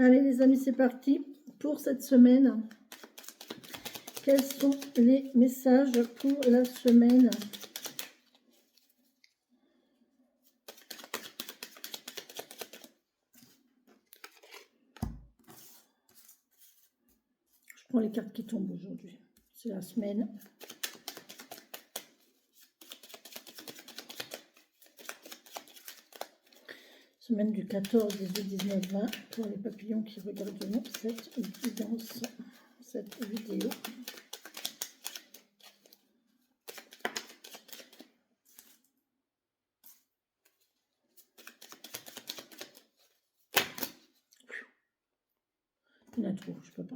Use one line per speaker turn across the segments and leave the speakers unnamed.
Allez les amis, c'est parti pour cette semaine. Quels sont les messages pour la semaine? Je prends les cartes qui tombent aujourd'hui. C'est la semaine. Semaine du 14, 18, 19, 20 pour les papillons qui regarderont cette vidéo. Il y en a trop, je peux pas.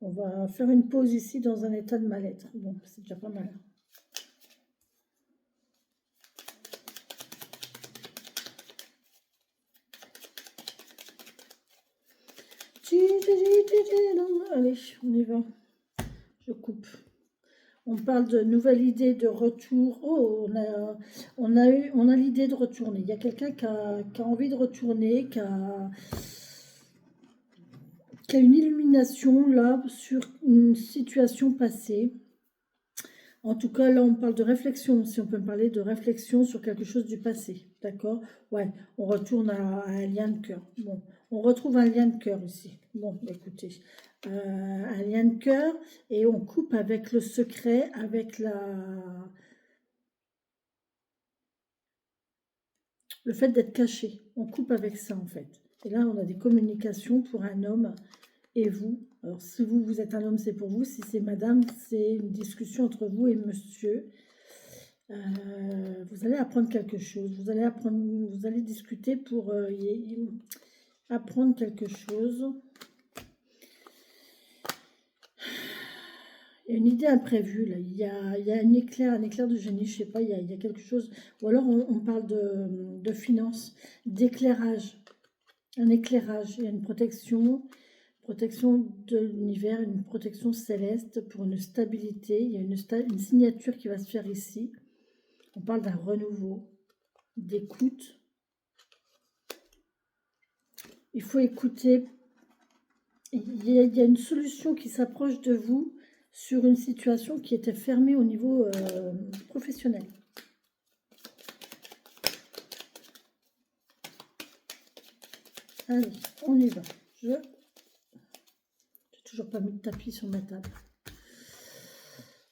On va faire une pause ici dans un état de mal-être. Bon, c'est déjà pas mal. Allez, on y va. Je coupe. On parle de nouvelle idée de retour. Oh, on a l'idée de retourner. Il y a quelqu'un qui a envie de retourner, qui a une illumination là sur une situation passée. En tout cas, là, on parle de réflexion, si on peut me parler de réflexion sur quelque chose du passé, d'accord? Ouais, on retourne à un lien de cœur. Bon, on retrouve un lien de cœur ici. Bon, écoutez, un lien de cœur et on coupe avec le secret, avec le fait d'être caché. On coupe avec ça, en fait. Et là, on a des communications pour un homme et vous. Alors, si vous êtes un homme, c'est pour vous. Si c'est madame, c'est une discussion entre vous et monsieur. Vous allez apprendre quelque chose. Vous allez discuter pour apprendre quelque chose. Il y a une idée imprévue, là. Il y a un éclair de génie, je sais pas, il y a quelque chose. Ou alors, on parle de finances, d'éclairage. Un éclairage, il y a une protection de l'univers, une protection céleste pour une stabilité. Il y a une signature qui va se faire ici. On parle d'un renouveau, d'écoute. Il faut écouter. Il y a une solution qui s'approche de vous sur une situation qui était fermée au niveau professionnel. Allez, on y va. J'ai toujours pas mis de tapis sur ma table.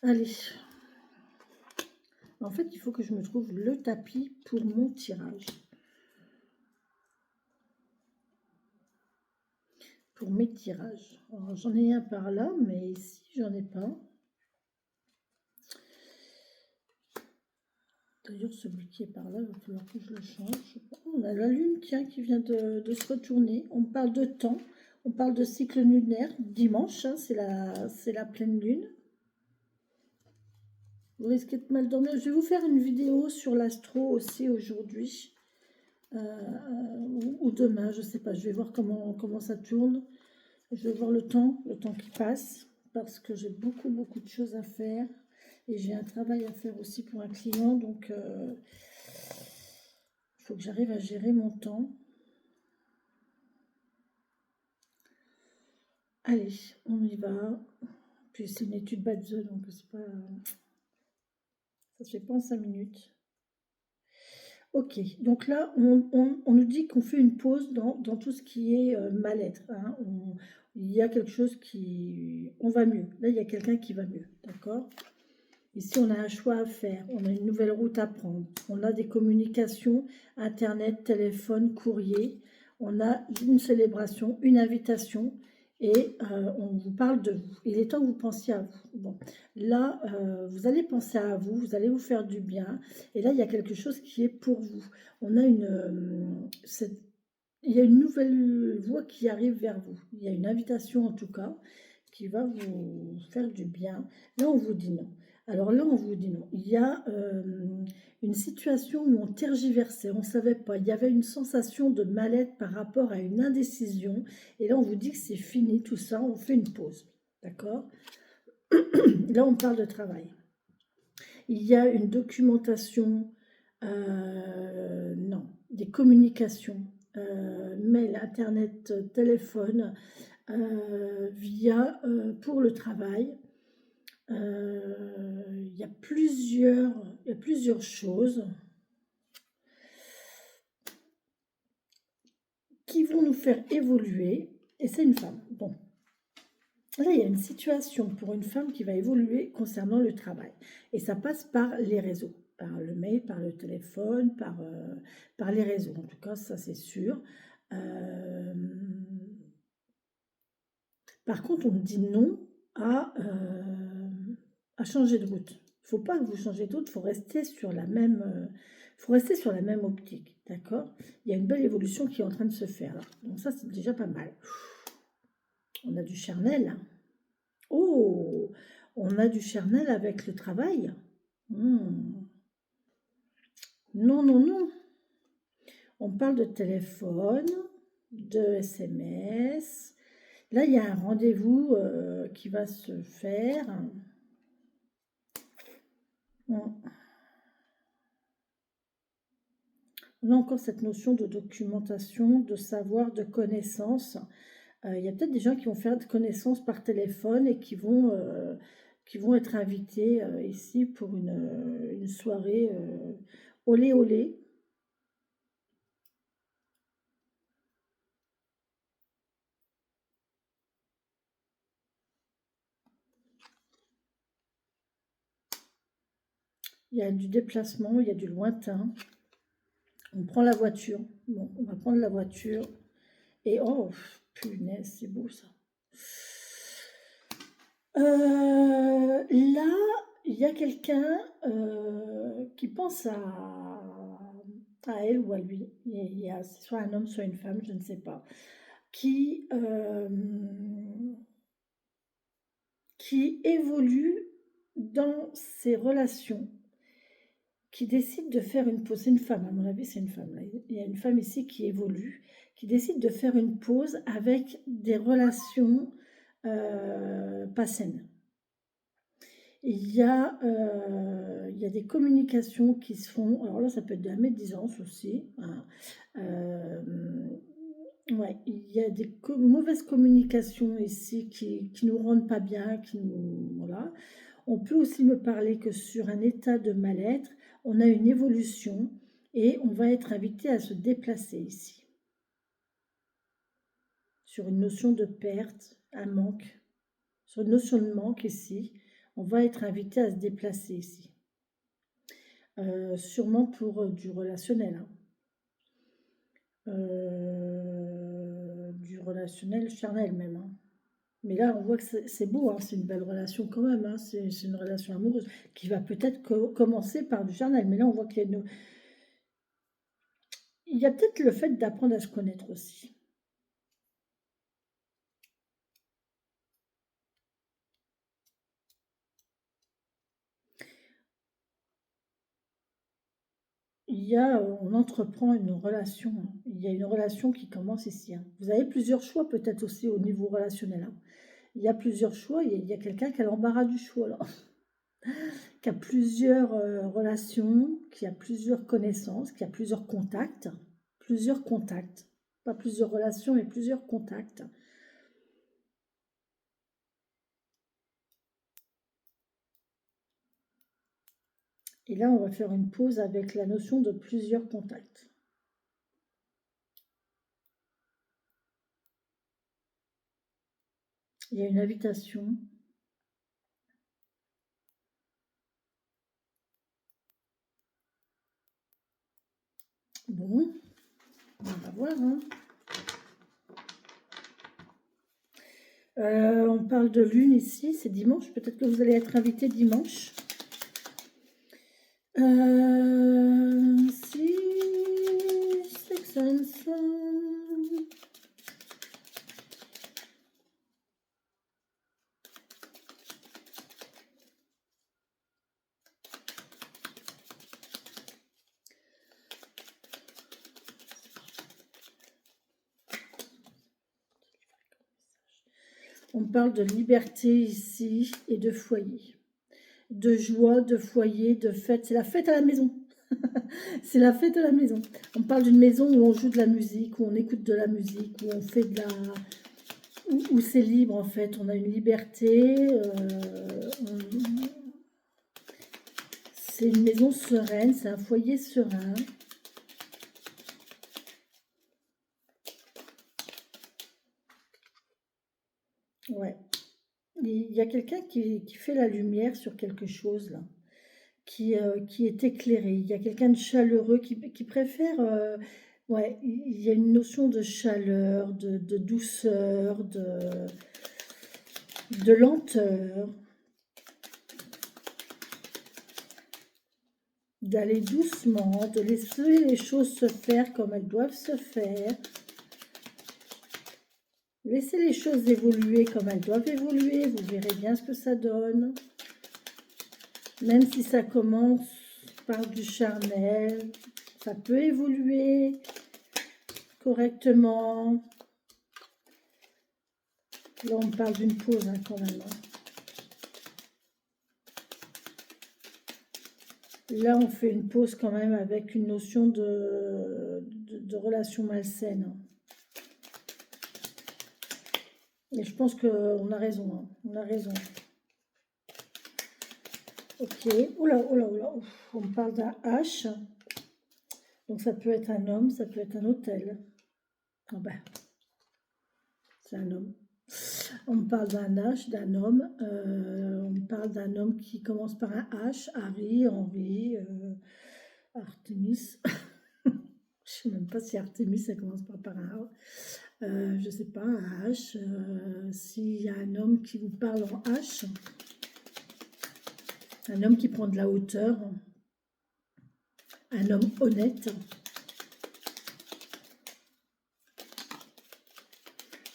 Allez. En fait, il faut que je me trouve le tapis pour mon tirage. Pour mes tirages. J'en ai un par là, mais ici, j'en ai pas. D'ailleurs, celui qui est par là, il va falloir que je le change. On a la lune, tiens, qui vient de se retourner. On parle de temps, on parle de cycle lunaire. Dimanche, hein, c'est la pleine lune. Vous risquez de mal dormir. Je vais vous faire une vidéo sur l'astro aussi aujourd'hui. Ou demain, je ne sais pas. Je vais voir comment ça tourne. Je vais voir le temps qui passe. Parce que j'ai beaucoup de choses à faire. Et j'ai un travail à faire aussi pour un client. Donc, il faut que j'arrive à gérer mon temps. Allez, on y va. Puis c'est une étude bas de jeu, donc c'est pas... Ça se fait pas en 5 minutes. Ok, donc là, on nous dit qu'on fait une pause dans tout ce qui est mal-être. Hein. Il y a quelque chose qui... On va mieux. Là, il y a quelqu'un qui va mieux, d'accord? Ici, on a un choix à faire. On a une nouvelle route à prendre. On a des communications, Internet, téléphone, courrier. On a une célébration, une invitation. Et on vous parle de vous. Il est temps que vous pensiez à vous. Bon, là, vous allez penser à vous, vous allez vous faire du bien. Et là, il y a quelque chose qui est pour vous. On a il y a une nouvelle voie qui arrive vers vous. Il y a une invitation en tout cas qui va vous faire du bien. Là, on vous dit non. Alors là, on vous dit non. Il y a une situation où on tergiversait, on ne savait pas. Il y avait une sensation de mal-être par rapport à une indécision. Et là, on vous dit que c'est fini tout ça, on fait une pause. D'accord? Là, on parle de travail. Il y a une documentation, non, des communications, mail, internet, téléphone, pour le travail. Il y a plusieurs choses qui vont nous faire évoluer, et c'est une femme. Bon, là, il y a une situation pour une femme qui va évoluer concernant le travail, et ça passe par les réseaux, par le mail, par le téléphone, par les réseaux. En tout cas, ça c'est sûr. Euh, Par contre, on me dit non à changer de route. Il ne faut pas que vous changez de route, il faut rester sur la même, optique, d'accord? Il y a une belle évolution qui est en train de se faire là. Donc ça, c'est déjà pas mal. On a du charnel. Oh, on a du charnel avec le travail. Non, non, non. On parle de téléphone, de SMS. Là, il y a un rendez-vous qui va se faire. On a encore cette notion de documentation, de savoir, de connaissance. Il y a peut-être des gens qui vont faire de connaissances par téléphone et qui vont être invités ici pour une soirée olé olé. Il y a du déplacement, il y a du lointain. On prend la voiture. Bon, on va prendre la voiture. Et oh, punaise, c'est beau ça. Là, il y a quelqu'un qui pense à elle ou à lui. Il y a soit un homme, soit une femme, je ne sais pas, qui évolue dans ses relations, qui décide de faire une pause. C'est une femme, à mon avis, c'est une femme. Là. Il y a une femme ici qui évolue, qui décide de faire une pause avec des relations pas saines. Il y a des communications qui se font. Alors là, ça peut être de la médisance aussi. Hein. Ouais, il y a des mauvaises communications ici qui nous rendent pas bien, voilà. On peut aussi me parler que sur un état de mal-être, on a une évolution et on va être invité à se déplacer ici. Sur une notion de perte, un manque, sur une notion de manque ici, on va être invité à se déplacer ici. Sûrement pour du relationnel. Hein. Du relationnel charnel même. Hein. Mais là, on voit que c'est beau, hein, c'est une belle relation quand même. Hein, c'est une relation amoureuse qui va peut-être commencer par du charnel. Mais là, on voit qu'il y a peut-être le fait d'apprendre à se connaître aussi. On entreprend une relation. Hein. Il y a une relation qui commence ici. Hein. Vous avez plusieurs choix peut-être aussi au niveau relationnel. Hein. Il y a plusieurs choix. Il y a quelqu'un qui a l'embarras du choix là. Qui a plusieurs relations, qui a plusieurs connaissances, qui a plusieurs contacts. Plusieurs contacts. Pas plusieurs relations, mais plusieurs contacts. Et là, on va faire une pause avec la notion de plusieurs contacts. Il y a une invitation. Bon, on va voir. Hein. On parle de lune ici, c'est dimanche. Peut-être que vous allez être invité dimanche. On parle de liberté ici et de foyer. De joie, de foyer, de fête. C'est la fête à la maison. C'est la fête à la maison. On parle d'une maison où on joue de la musique, où on écoute de la musique, où on fait de la... où c'est libre en fait. On a une liberté. C'est une maison sereine, c'est un foyer serein. Ouais. Il y a quelqu'un qui fait la lumière sur quelque chose là, qui est éclairé. Il y a quelqu'un de chaleureux qui préfère... ouais, il y a une notion de chaleur, de douceur, de lenteur. D'aller doucement, de laisser les choses se faire comme elles doivent se faire. Laissez les choses évoluer comme elles doivent évoluer, vous verrez bien ce que ça donne. Même si ça commence par du charnel, ça peut évoluer correctement. Là, on parle d'une pause hein, quand même. Là, on fait une pause quand même avec une notion de relation malsaine. Et je pense qu'on a raison, hein. On a raison. Ok, oula, oula, oula, ouf. On parle d'un H. Donc ça peut être un homme, ça peut être un hôtel. Ah ben, c'est un homme. On parle d'un H, d'un homme. On parle d'un homme qui commence par un H, Harry, Henri, Artemis. Je ne sais même pas si Artemis, ça commence par un A. Je ne sais pas, un H. S'il y a un homme qui vous parle en H, un homme qui prend de la hauteur, un homme honnête.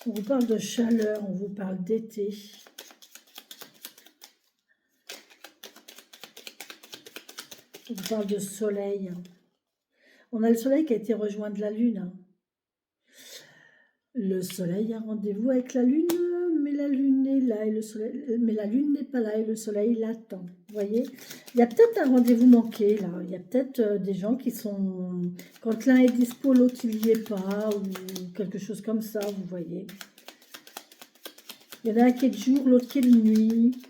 On vous parle de chaleur, on vous parle d'été. On vous parle de soleil. On a le soleil qui a été rejoint de la lune. Le soleil a rendez-vous avec la lune, mais la lune est là et le soleil, mais la lune n'est pas là et le soleil l'attend. Vous voyez, il y a peut-être un rendez-vous manqué là. Il y a peut-être des gens qui sont, quand l'un est dispo, l'autre il n'y est pas ou quelque chose comme ça. Vous voyez, il y en a un qui est de jour, l'autre qui est de nuit.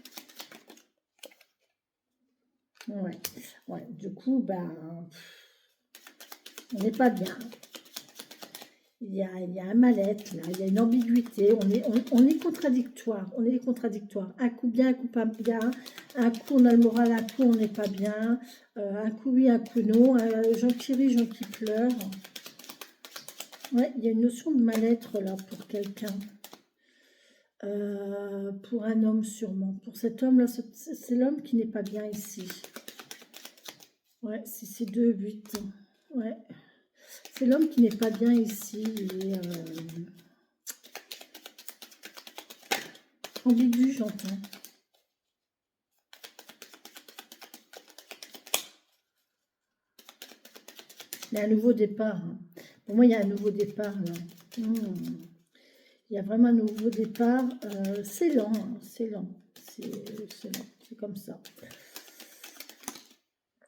Ouais, ouais. Du coup, ben, on n'est pas bien. Il y a un mal-être, là, il y a une ambiguïté, on est contradictoire, on est contradictoire. Un coup bien, un coup pas bien, un coup on a le moral, un coup on n'est pas bien, un coup oui, un coup non, gens qui rient, gens qui pleurent. Ouais, il y a une notion de mal-être là pour quelqu'un, pour un homme sûrement. Pour cet homme-là, c'est l'homme qui n'est pas bien ici. Ouais, c'est 2, 8, ouais. C'est l'homme qui n'est pas bien ici, il est ambigu, j'entends. Il y a un nouveau départ. Hein. Pour moi, il y a un nouveau départ là. Il y a vraiment un nouveau départ. C'est lent, hein, c'est lent. C'est lent, c'est comme ça.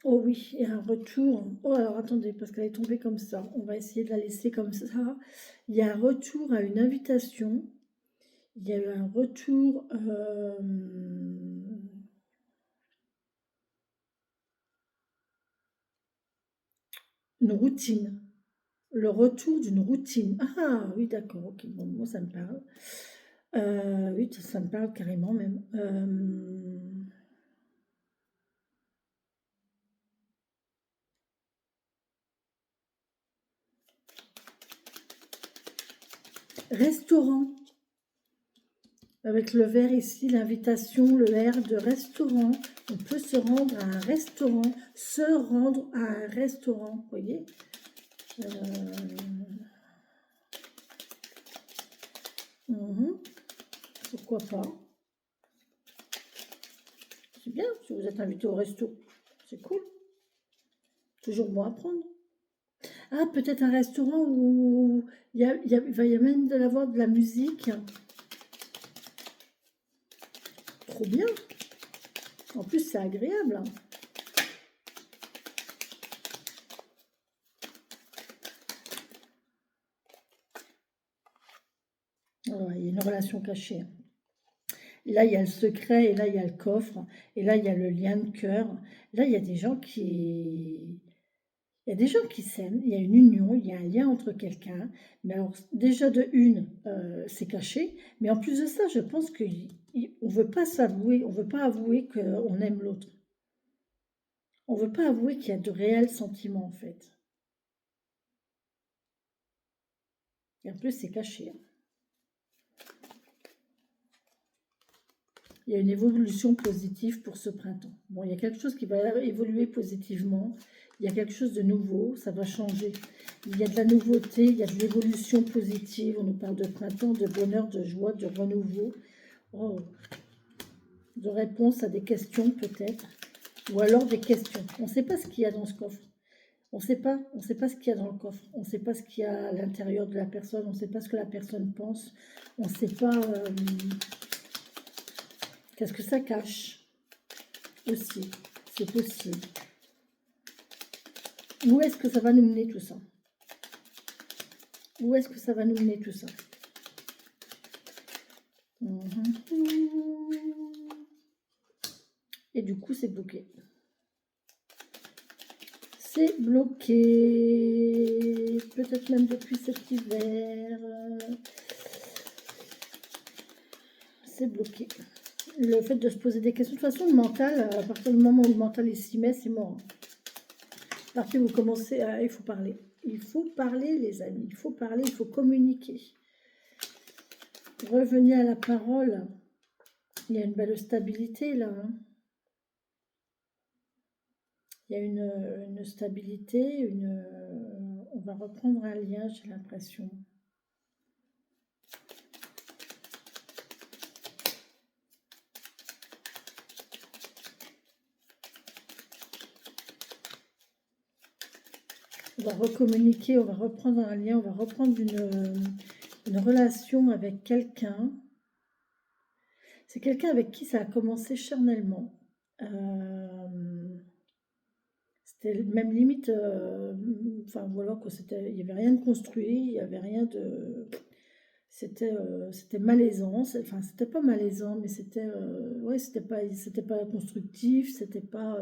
Oh oui, il y a un retour. Oh alors attendez, parce qu'elle est tombée comme ça. On va essayer de la laisser comme ça. Il y a un retour à une invitation. Il y a eu un retour... une routine. Le retour d'une routine. Ah oui, d'accord, ok, bon, moi ça me parle. Oui, ça me parle carrément même. Restaurant. Avec le verre ici, l'invitation, le R de restaurant. On peut se rendre à un restaurant. Se rendre à un restaurant, vous voyez. Pourquoi pas. C'est bien si vous êtes invité au resto. C'est cool. Toujours bon à prendre. Ah, peut-être un restaurant où il va y a même de l'avoir de la musique. trop bien. En plus, c'est agréable. Hein. Alors, il y a une relation cachée. Là, il y a le secret, et là, il y a le coffre, et là, il y a le lien de cœur. Là, il y a des gens qui... Il y a des gens qui s'aiment, il y a une union, il y a un lien entre quelqu'un. Mais alors, déjà de une, c'est caché. Mais en plus de ça, je pense qu'on ne veut pas s'avouer, on ne veut pas avouer qu'on aime l'autre. On ne veut pas avouer qu'il y a de réels sentiments, en fait. Et en plus, c'est caché. Hein. Il y a une évolution positive pour ce printemps. Bon, il y a quelque chose qui va évoluer positivement. Il y a quelque chose de nouveau, ça va changer. Il y a de la nouveauté, il y a de l'évolution positive. On nous parle de printemps, de bonheur, de joie, de renouveau. Oh, de réponse à des questions peut-être. Ou alors des questions. On ne sait pas ce qu'il y a dans ce coffre. On ne sait pas ce qu'il y a dans le coffre. On ne sait pas ce qu'il y a à l'intérieur de la personne. On ne sait pas ce que la personne pense. On ne sait pas... qu'est-ce que ça cache aussi, c'est possible. Où est-ce que ça va nous mener tout ça? Où est-ce que ça va nous mener tout ça? Et du coup, c'est bloqué. C'est bloqué. Peut-être même depuis cet hiver. C'est bloqué. Le fait de se poser des questions, de toute façon, le mental, à partir du moment où le mental s'y met, c'est mort. À partir où vous commencez à... Il faut parler. Il faut parler, les amis. Il faut parler, il faut communiquer. Revenez à la parole. Il y a une belle stabilité, là. Hein. Il y a une stabilité, on va reprendre un lien, j'ai l'impression. On va recommuniquer, on va reprendre un lien, on va reprendre une relation avec quelqu'un. C'est quelqu'un avec qui ça a commencé charnellement. C'était même limite, enfin voilà, quoi, il n'y avait rien de construit, il n'y avait rien de... C'était malaisant, enfin c'était pas malaisant, mais ouais, c'était pas constructif, c'était pas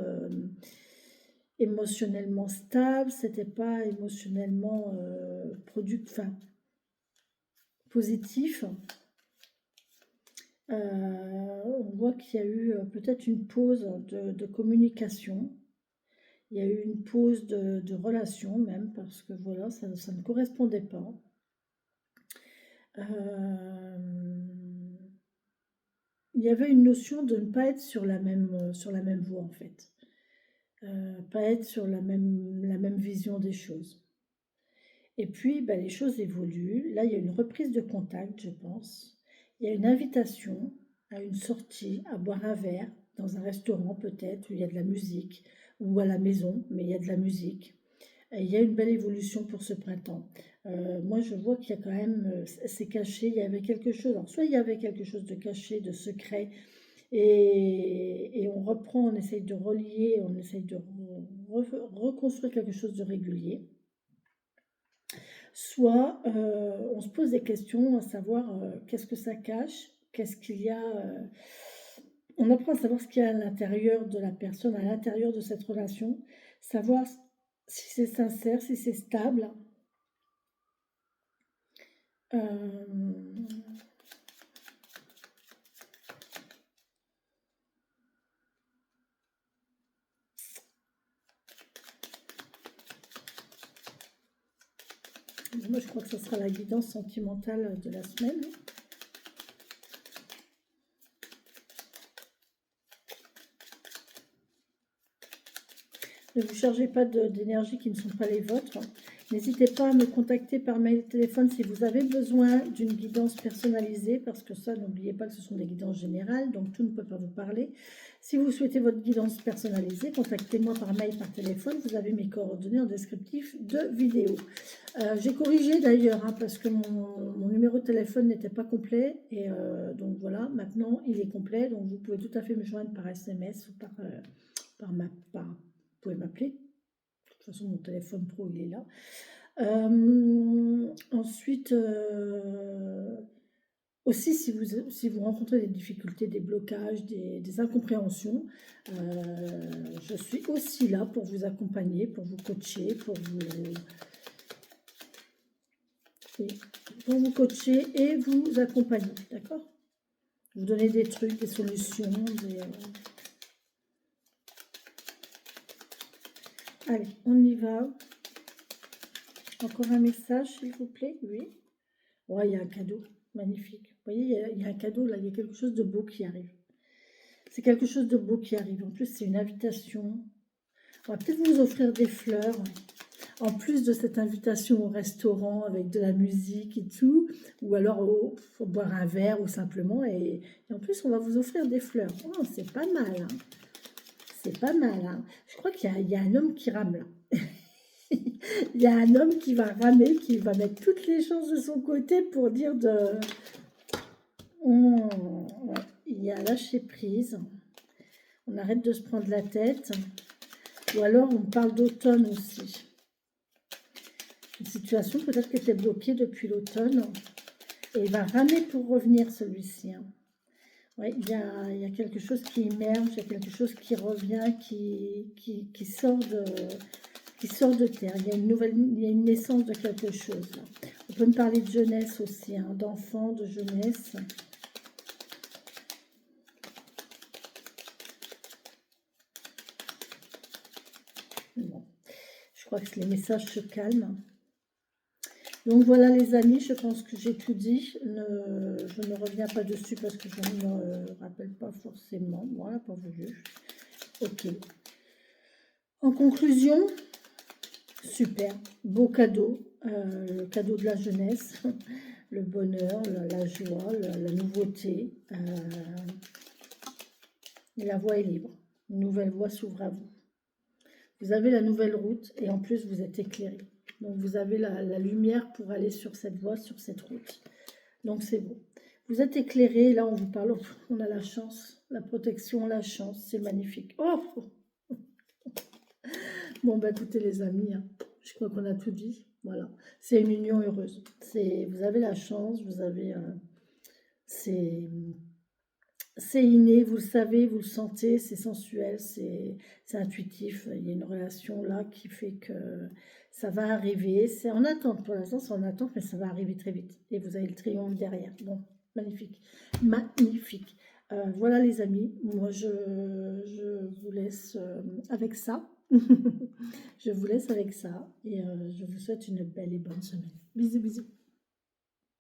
émotionnellement stable, c'était pas émotionnellement enfin, positif. On voit qu'il y a eu peut-être une pause de communication. Il y a eu une pause de relation même, parce que voilà, ça ne correspondait pas. Il y avait une notion de ne pas être sur la même voie, en fait. Pas être sur la même vision des choses. Et puis, les choses évoluent. Là, il y a une reprise de contact, je pense. Il y a une invitation à une sortie, à boire un verre, dans un restaurant peut-être, où il y a de la musique, ou à la maison, mais il y a de la musique. Et il y a une belle évolution pour ce printemps. Moi, je vois qu'il y a quand même, c'est caché, il y avait quelque chose. Alors, soit il y avait quelque chose de caché, de secret, et on reprend, on essaye de relier, on essaye de reconstruire quelque chose de régulier. Soit on se pose des questions, à savoir qu'est-ce que ça cache, qu'est-ce qu'il y a. On apprend à savoir ce qu'il y a à l'intérieur de la personne, à l'intérieur de cette relation, savoir si c'est sincère, si c'est stable. Moi, je crois que ce sera la guidance sentimentale de la semaine. Ne vous chargez pas d'énergie qui ne sont pas les vôtres. N'hésitez pas à me contacter par mail, téléphone si vous avez besoin d'une guidance personnalisée, parce que ça, n'oubliez pas que ce sont des guidances générales, donc tout ne peut pas vous parler. Si vous souhaitez votre guidance personnalisée, contactez-moi par mail, par téléphone. Vous avez mes coordonnées en descriptif de vidéo. J'ai corrigé d'ailleurs, hein, parce que mon numéro de téléphone n'était pas complet. Et donc voilà, maintenant il est complet. Donc vous pouvez tout à fait me joindre par SMS ou vous pouvez m'appeler. De toute façon, mon téléphone pro, il est là. Ensuite, aussi, si vous rencontrez des difficultés, des blocages, des incompréhensions, je suis aussi là pour vous accompagner, pour vous coacher, coacher et vous accompagner, d'accord? Vous donner des trucs, des solutions. Allez, on y va. Encore un message, s'il vous plaît? Oui. Ouais, il y a un cadeau. Magnifique. Vous voyez, il y a un cadeau là, il y a quelque chose de beau qui arrive. C'est quelque chose de beau qui arrive. En plus, c'est une invitation. On va peut-être vous offrir des fleurs. En plus de cette invitation au restaurant avec de la musique et tout. Ou alors boire un verre ou simplement. Et en plus, on va vous offrir des fleurs. Oh, c'est pas mal. Hein. C'est pas mal. Hein. Je crois qu'il y a un homme qui rame là. Il y a un homme qui va ramer, qui va mettre toutes les chances de son côté pour dire de... Ouais, il y a lâcher prise. On arrête de se prendre la tête. Ou alors on parle d'automne aussi. Une situation peut-être qui était bloquée depuis l'automne. Et il va ramer pour revenir celui-ci. Hein. Ouais, il y a quelque chose qui émerge, il y a quelque chose qui revient, qui sort de terre. Il y a une naissance de quelque chose. Là. On peut me parler de jeunesse aussi, hein, d'enfants, de jeunesse. Bon. Je crois que les messages se calment. Donc voilà les amis, je pense que j'ai tout dit. Je ne reviens pas dessus parce que je ne me rappelle pas forcément. Voilà, pas voulu. Ok. En conclusion, super, beau cadeau. Le cadeau de la jeunesse, le bonheur, la joie, la nouveauté. Et la voie est libre. Une nouvelle voie s'ouvre à vous. Vous avez la nouvelle route et en plus vous êtes éclairé. Donc vous avez la lumière pour aller sur cette voie, sur cette route. Donc c'est bon. Vous êtes éclairé, là on vous parle, on a la chance, la protection, la chance, c'est magnifique. Oh bon bah écoutez les amis, hein, je crois qu'on a tout dit. Voilà, c'est une union heureuse. Vous avez la chance, vous avez... c'est inné, vous le savez, vous le sentez, c'est sensuel, c'est intuitif. Il y a une relation là qui fait que ça va arriver. C'est en attente, pour l'instant c'est en attente, mais ça va arriver très vite. Et vous avez le triomphe derrière. Bon, magnifique, magnifique. Voilà les amis, moi je vous laisse avec ça. Je vous laisse avec ça et je vous souhaite une belle et bonne semaine. Bisous, bisous.